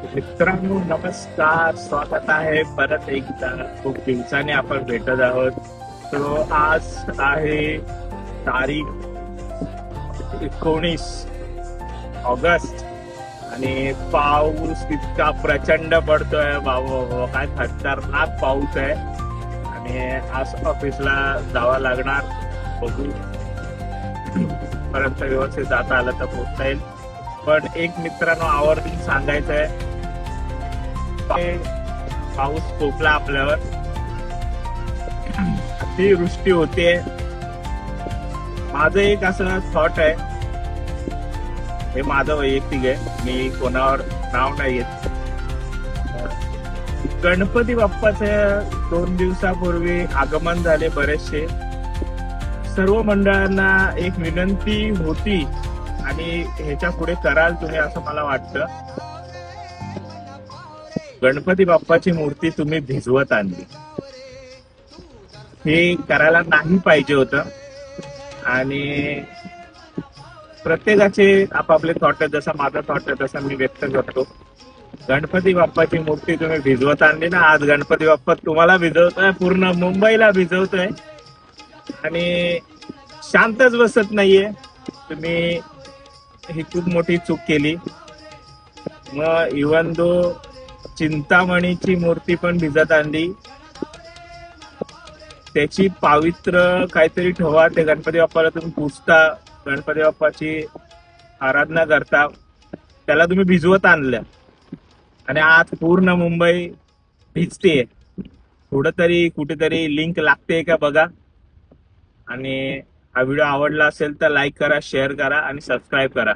मित्रांनो नमस्कार, स्वागत आहे परत एकदा. खूप दिवसाने आपण भेटत आहोत. तो आज आहे तारीख 19 ऑगस्ट आणि पाऊस इतका प्रचंड पडतोय बाबा, काय खतरनाक पाऊस आहे. आणि आज ऑफिसला जावं लागणार, बघू परत व्यवस्थित जाता आलं तर पोहोचता येईल. पण एक मित्रांनो आवर्जून सांगायचं आहे, पाऊस पोचला आपल्यावर, अतिवृष्टी होते. माझं एक असं थॉट आहे, हे माझं वैयक्तिक आहे, मी कोणावर नाव नाही घेत. गणपती बाप्पाचं 2 दिवसापूर्वी आगमन झाले बरेचसे. सर्व मंडळांना एक विनंती होती आणि ह्याच्या पुढे कराल तुम्ही असं मला वाटतं. गणपती बाप्पाची मूर्ती तुम्ही भिजवत आणली, हे करायला नाही पाहिजे होतं. आणि प्रत्येकाचे आपापले थॉट आहे, जसा माझा थॉट आहे तसा मी व्यक्त करतो. गणपती बाप्पाची मूर्ती तुम्ही भिजवत आणली ना. आज गणपती बाप्पा तुम्हाला भिजवतोय, पूर्ण मुंबईला भिजवतोय आणि शांतच बसत नाहीये. तुम्ही ही खूप मोठी चूक केली. मग इव्हन दो चिंतामणीची मूर्ती पण भिजत आणली, त्याची पावित्र काहीतरी ठेवा. ते गणपती बाप्पाला तुम्ही पुजता, गणपती बाप्पाची आराधना करता, त्याला तुम्ही भिजवत आणलं आणि आज पूर्ण मुंबई भिजते. थोडं तरी कुठेतरी लिंक लागते का बघा. आणि हा व्हिडिओ आवडला असेल तर लाईक करा, शेअर करा आणि सबस्क्राईब करा.